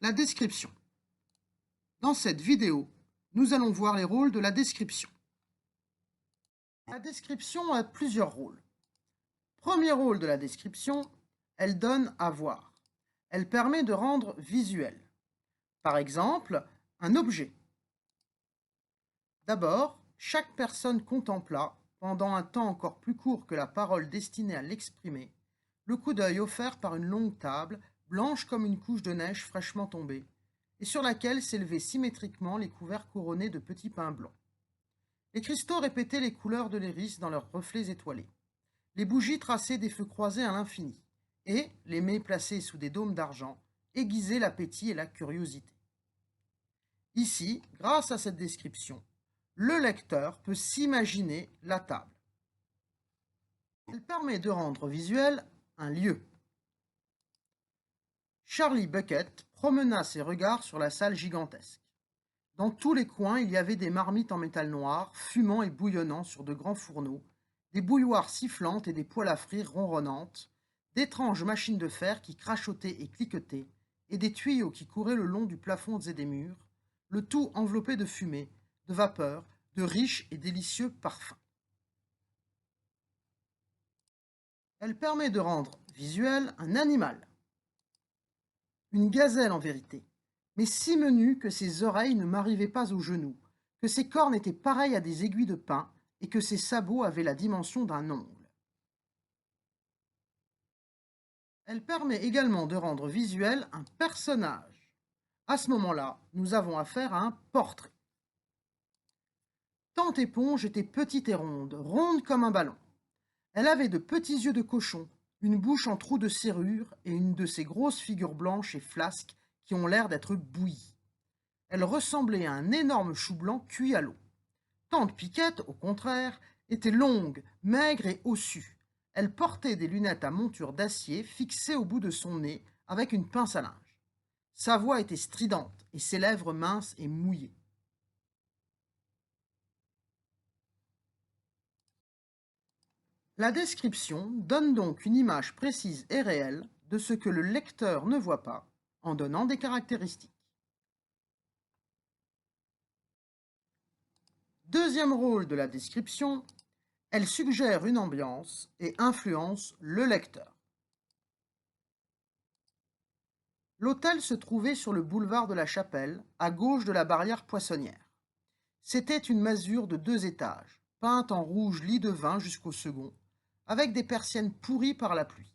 La description. Dans cette vidéo, nous allons voir les rôles de la description. La description a plusieurs rôles. Premier rôle de la description, elle donne à voir. Elle permet de rendre visuel. Par exemple, un objet. D'abord, chaque personne contempla, pendant un temps encore plus court que la parole destinée à l'exprimer, le coup d'œil offert par une longue table, blanche comme une couche de neige fraîchement tombée, et sur laquelle s'élevaient symétriquement les couverts couronnés de petits pins blancs. Les cristaux répétaient les couleurs de l'iris dans leurs reflets étoilés. Les bougies traçaient des feux croisés à l'infini, et, les mets placés sous des dômes d'argent, aiguisaient l'appétit et la curiosité. Ici, grâce à cette description, le lecteur peut s'imaginer la table. Elle permet de rendre visuel un lieu. Charlie Bucket promena ses regards sur la salle gigantesque. Dans tous les coins, il y avait des marmites en métal noir, fumant et bouillonnant sur de grands fourneaux, des bouilloires sifflantes et des poêles à frire ronronnantes, d'étranges machines de fer qui crachotaient et cliquetaient, et des tuyaux qui couraient le long du plafond et des murs, le tout enveloppé de fumée, de vapeur, de riches et délicieux parfums. Elle permet de rendre visuel un animal. Une gazelle en vérité, mais si menue que ses oreilles ne m'arrivaient pas aux genoux, que ses cornes étaient pareilles à des aiguilles de pin et que ses sabots avaient la dimension d'un ongle. Elle permet également de rendre visuel un personnage. À ce moment-là, nous avons affaire à un portrait. Tante Éponge était petite et ronde, ronde comme un ballon. Elle avait de petits yeux de cochon, une bouche en trou de serrure et une de ces grosses figures blanches et flasques qui ont l'air d'être bouillies. Elle ressemblait à un énorme chou blanc cuit à l'eau. Tante Piquette, au contraire, était longue, maigre et ossue. Elle portait des lunettes à monture d'acier fixées au bout de son nez avec une pince à linge. Sa voix était stridente et ses lèvres minces et mouillées. La description donne donc une image précise et réelle de ce que le lecteur ne voit pas, en donnant des caractéristiques. Deuxième rôle de la description, elle suggère une ambiance et influence le lecteur. L'hôtel se trouvait sur le boulevard de la Chapelle, à gauche de la barrière poissonnière. C'était une masure de 2 étages, peinte en rouge lit de vin jusqu'au second, avec des persiennes pourries par la pluie.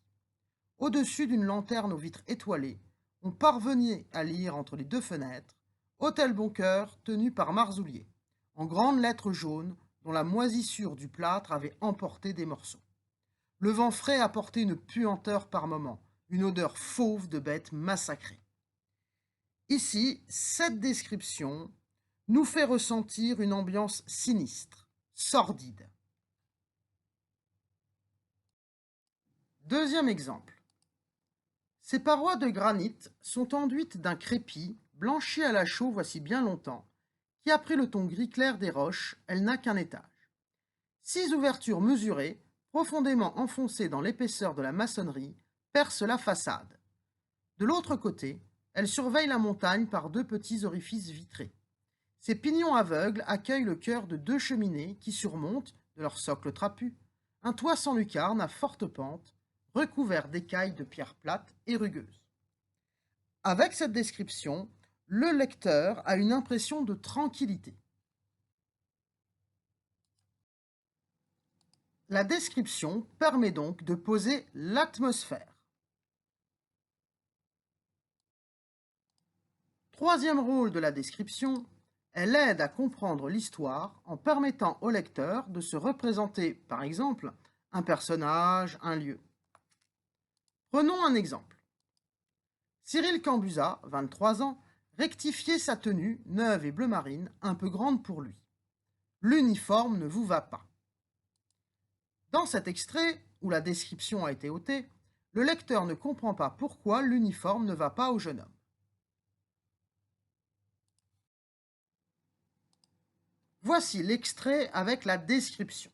Au-dessus d'une lanterne aux vitres étoilées, on parvenait à lire entre les 2 fenêtres « Hôtel Boncoeur, tenu par Marzoulier », en grandes lettres jaunes dont la moisissure du plâtre avait emporté des morceaux. Le vent frais apportait une puanteur par moments, une odeur fauve de bêtes massacrées. Ici, cette description nous fait ressentir une ambiance sinistre, sordide. Deuxième exemple. Ces parois de granit sont enduites d'un crépi, blanchi à la chaux voici bien longtemps, qui a pris le ton gris clair des roches, elle n'a qu'un étage. 6 ouvertures mesurées, profondément enfoncées dans l'épaisseur de la maçonnerie, percent la façade. De l'autre côté, elle surveille la montagne par 2 petits orifices vitrés. Ces pignons aveugles accueillent le cœur de 2 cheminées qui surmontent, de leur socle trapu, un toit sans lucarne à forte pente, recouvert d'écailles de pierre plate et rugueuse. Avec cette description, le lecteur a une impression de tranquillité. La description permet donc de poser l'atmosphère. Troisième rôle de la description, elle aide à comprendre l'histoire en permettant au lecteur de se représenter, par exemple, un personnage, un lieu. Prenons un exemple. Cyril Cambusa, 23 ans, rectifiait sa tenue, neuve et bleu marine, un peu grande pour lui. L'uniforme ne vous va pas. Dans cet extrait, où la description a été ôtée, le lecteur ne comprend pas pourquoi l'uniforme ne va pas au jeune homme. Voici l'extrait avec la description.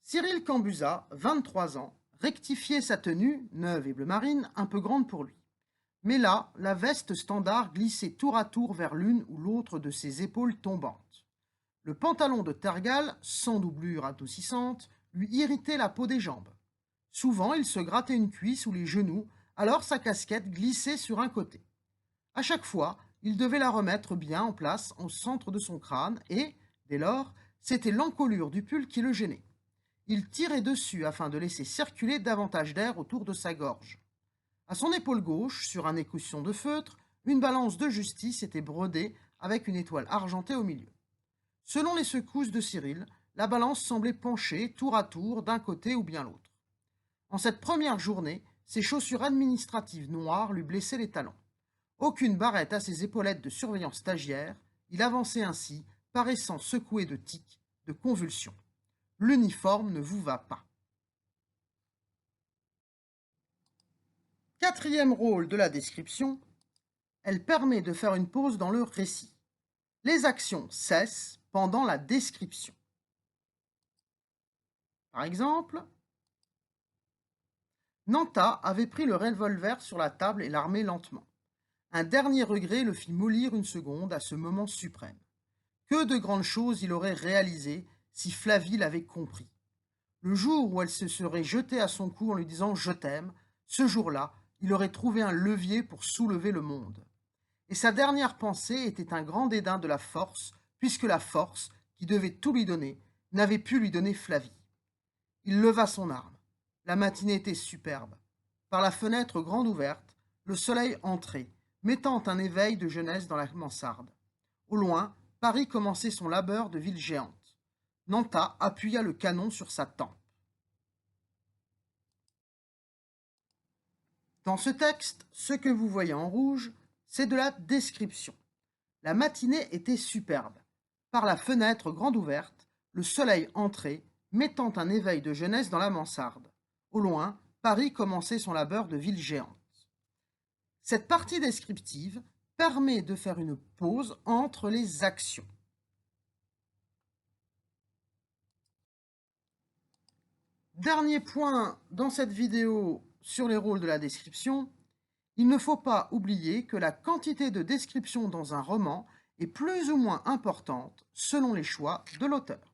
Cyril Cambusa, 23 ans, rectifiait sa tenue, neuve et bleu marine, un peu grande pour lui. Mais là, la veste standard glissait tour à tour vers l'une ou l'autre de ses épaules tombantes. Le pantalon de tergal, sans doublure adoucissante, lui irritait la peau des jambes. Souvent, il se grattait une cuisse ou les genoux, alors sa casquette glissait sur un côté. À chaque fois, il devait la remettre bien en place au centre de son crâne et, dès lors, c'était l'encolure du pull qui le gênait. Il tirait dessus afin de laisser circuler davantage d'air autour de sa gorge. À son épaule gauche, sur un écusson de feutre, une balance de justice était brodée avec une étoile argentée au milieu. Selon les secousses de Cyril, la balance semblait pencher tour à tour d'un côté ou bien l'autre. En cette première journée, ses chaussures administratives noires lui blessaient les talons. Aucune barrette à ses épaulettes de surveillant stagiaire, il avançait ainsi, paraissant secoué de tics, de convulsions. L'uniforme ne vous va pas. Quatrième rôle de la description, elle permet de faire une pause dans le récit. Les actions cessent pendant la description. Par exemple, Nanta avait pris le revolver sur la table et l'armait lentement. Un dernier regret le fit mollir une seconde à ce moment suprême. Que de grandes choses il aurait réalisées si Flavie l'avait compris. Le jour où elle se serait jetée à son cou en lui disant « Je t'aime », ce jour-là, il aurait trouvé un levier pour soulever le monde. Et sa dernière pensée était un grand dédain de la force, puisque la force, qui devait tout lui donner, n'avait pu lui donner Flavie. Il leva son arme. La matinée était superbe. Par la fenêtre grande ouverte, le soleil entrait, mettant un éveil de jeunesse dans la mansarde. Au loin, Paris commençait son labeur de ville géante. Nanta appuya le canon sur sa tempe. Dans ce texte, ce que vous voyez en rouge, c'est de la description. La matinée était superbe. Par la fenêtre grande ouverte, le soleil entrait, mettant un éveil de jeunesse dans la mansarde. Au loin, Paris commençait son labeur de ville géante. Cette partie descriptive permet de faire une pause entre les actions. Dernier point dans cette vidéo sur les rôles de la description, il ne faut pas oublier que la quantité de description dans un roman est plus ou moins importante selon les choix de l'auteur.